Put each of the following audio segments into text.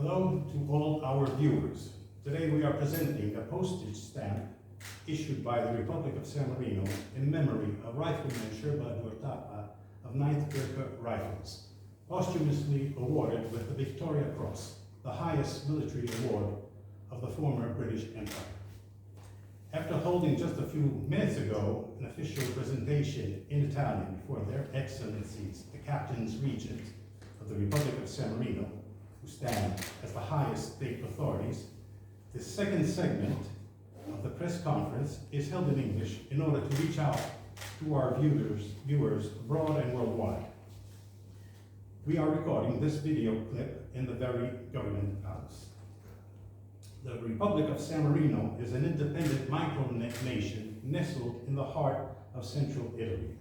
Hello to all our viewers. Today we are presenting a postage stamp issued by the Republic of San Marino in memory of Rifleman Sher Thapa of 9th Gurkha Rifles, posthumously awarded with the Victoria Cross, the highest military award of the former British Empire. After holding just a few minutes ago an official presentation in Italian before their excellencies, the captains regent of the Republic of San Marino, who stand as the highest state authorities, the second segment of the press conference is held in English in order to reach out to our viewers abroad and worldwide. We are recording this video clip in the very government palace. The Republic of San Marino is an independent micronation nestled in the heart of central Italy.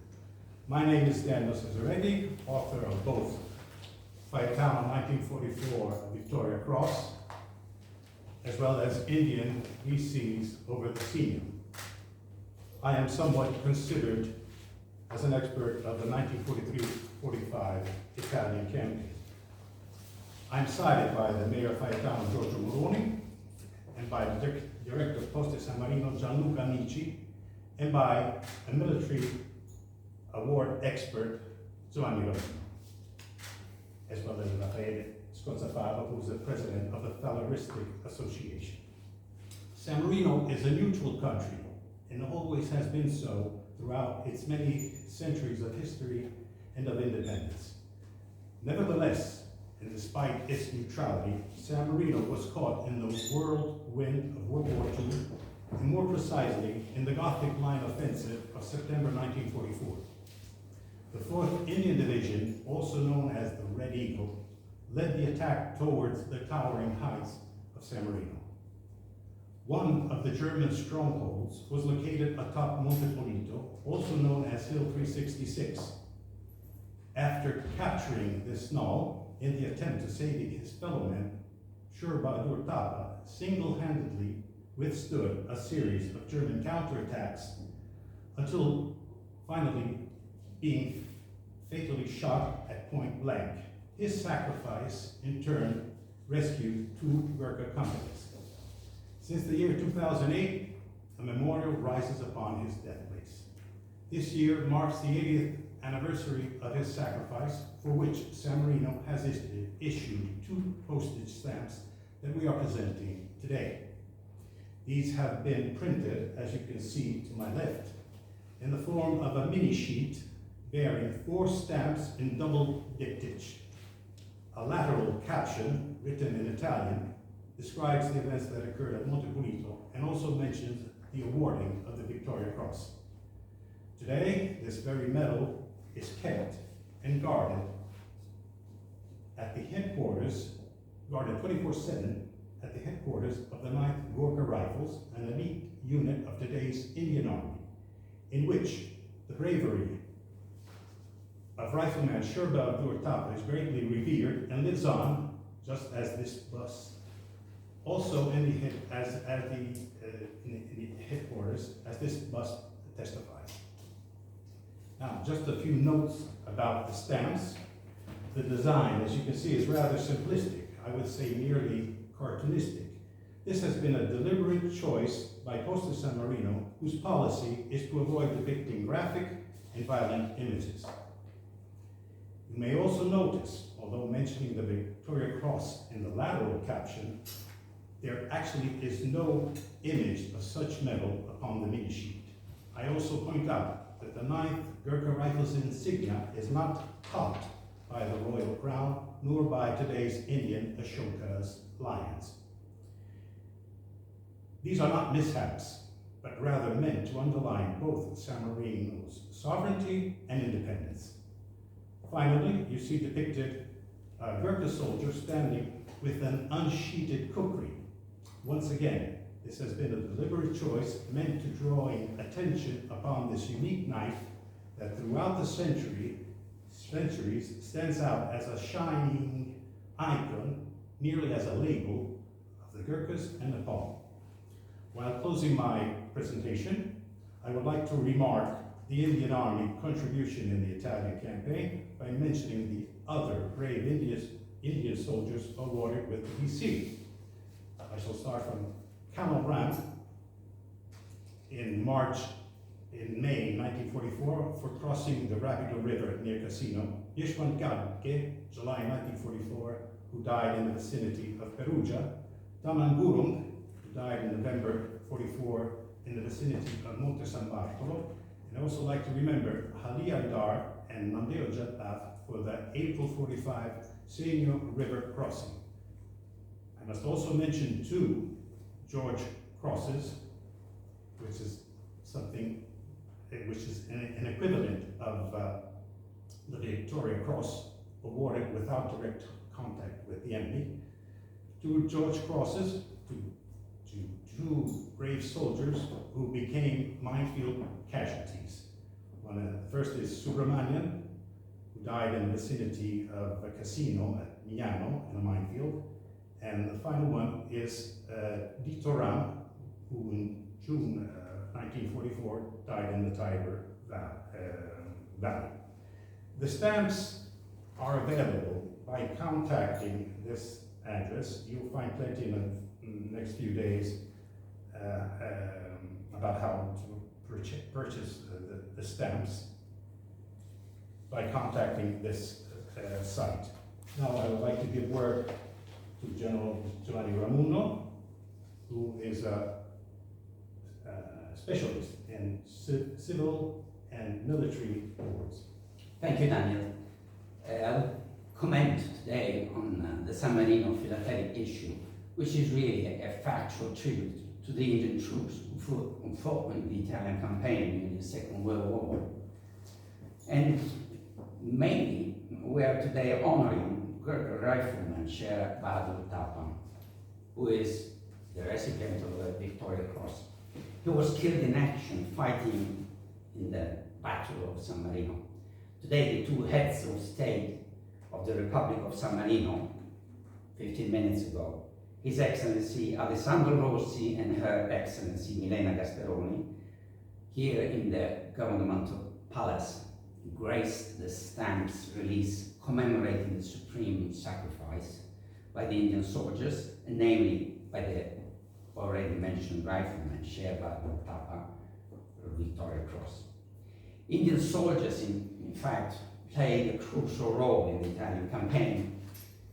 My name is Daniele Cesaretti, author of both Faetano 1944 Victoria Cross, as well as Indian VCs over the Senium. I am somewhat considered as an expert of the 1943-45 Italian campaign. I'm cited by the Mayor Faetano Giorgio Moroni, and by the Director of Poste San Marino Gianluca Amici, and by a military award expert Giovanni Ramunno, as well as Raffaele Scozzafava, who is the president of the Phaleristic Association. San Marino is a neutral country and always has been so throughout its many centuries of history and of independence. Nevertheless, and despite its neutrality, San Marino was caught in the whirlwind of World War II, and more precisely in the Gothic Line offensive of September 1944. The 4th Indian Division, also known as the Red Eagle, led the attack towards the towering heights of San Marino. One of the German strongholds was located atop Monte Pulito, also known as Hill 366. After capturing this knoll, in the attempt to save his fellow men, Sher Thapa single-handedly withstood a series of German counterattacks until finally being fatally shot at point blank. His sacrifice, in turn, rescued 2 Gurkha companies. Since the year 2008, a memorial rises upon his death place. This year marks the 80th anniversary of his sacrifice, for which San Marino has issued 2 postage stamps that we are presenting today. These have been printed, as you can see to my left, in the form of a mini sheet bearing 4 stamps in double diptych. A lateral caption, written in Italian, describes the events that occurred at Monte Pulito and also mentions the awarding of the Victoria Cross. Today, this very medal is kept and guarded at the headquarters, guarded 24/7 at the headquarters of the 9th Gurkha Rifles, an elite unit of today's Indian Army, in which the bravery of Rifleman Sher Thapa is greatly revered and lives on, just as this bust. Also in the headquarters, as this bust testifies. Now, just a few notes about the stamps. The design, as you can see, is rather simplistic. I would say nearly cartoonistic. This has been a deliberate choice by Poste San Marino, whose policy is to avoid depicting graphic and violent images. You may also notice, although mentioning the Victoria Cross in the lateral caption, there actually is no image of such medal upon the mini sheet. I also point out that the 9th Gurkha Rifles insignia is not topped by the royal crown, nor by today's Indian Ashoka's lions. These are not mishaps, but rather meant to underline both San Marino's sovereignty and independence. Finally, you see depicted a Gurkha soldier standing with an unsheathted kukri. Once again, this has been a deliberate choice meant to drawing attention upon this unique knife that throughout the centuries stands out as a shining icon, nearly as a label of the Gurkhas and Nepal. While closing my presentation, I would like to remark the Indian Army contribution in the Italian campaign by mentioning the other brave Indian soldiers awarded with the VC. I shall start from Camel Ram in May 1944 for crossing the Rapido River near Cassino. Yeshwan Gadke, July 1944, who died in the vicinity of Perugia. Taman Gurung, who died in November 44 in the vicinity of Monte San Bartolo. And I also like to remember Hali Andar and Mandeo Jataf for the April 45 Senio River crossing. I must also mention two George crosses, which is something which is an equivalent of the Victoria Cross awarded without direct contact with the enemy. Two George crosses to two brave soldiers who became minefield casualties. The first is Subramanian, who died in the vicinity of a casino at Milano in a minefield. And the final one is Ditoram, who in June 1944 died in the Tiber Valley. The stamps are available by contacting this address. You'll find plenty in the next few days about how to purchase the stamps by contacting this site. Now I would like to give word to General Giovanni Ramunno, who is a specialist in civil and military wars. Thank you, Daniel. I will comment today on the San Marino philatelic issue, which is really a factual tribute to the Indian troops who fought in the Italian campaign during the Second World War. And mainly, we are today honoring Gurkha Rifleman Sher Bahadur Thapa, who is the recipient of the Victoria Cross. He was killed in action fighting in the Battle of San Marino. Today, the two heads of state of the Republic of San Marino, 15 minutes ago, His Excellency Alessandro Rossi and Her Excellency Milena Gasperoni, here in the governmental palace, graced the stamps release commemorating the supreme sacrifice by the Indian soldiers, and namely by the already mentioned rifleman Sher Bahadur Thapa, Victoria Cross. Indian soldiers, in fact, played a crucial role in the Italian campaign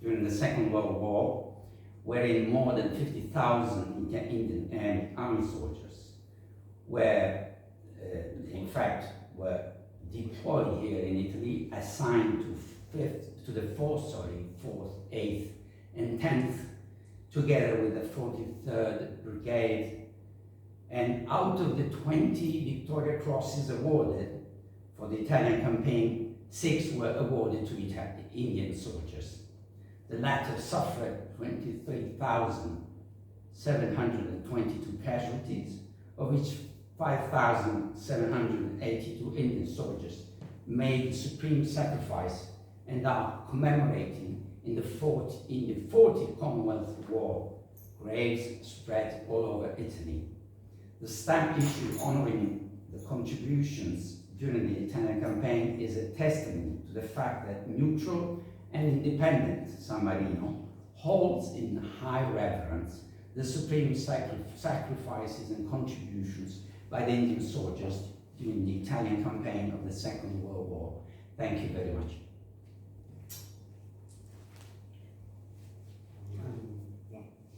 during the Second World War, wherein more than 50,000 Indian army soldiers were, in fact, were deployed here in Italy, assigned to the 4th, 8th, and 10th, together with the 43rd Brigade. And out of the 20 Victoria Crosses awarded for the Italian campaign, 6 were awarded to Indian soldiers. The latter suffered 23,722 casualties, of which 5,782 Indian soldiers made the supreme sacrifice and are commemorating in the 40th Commonwealth War. Graves spread all over Italy. The stamp issue honoring the contributions during the Italian campaign is a testament to the fact that neutral and independent San Marino holds in high reverence the supreme sacrifices and contributions by the Indian soldiers during the Italian campaign of the Second World War. Thank you very much.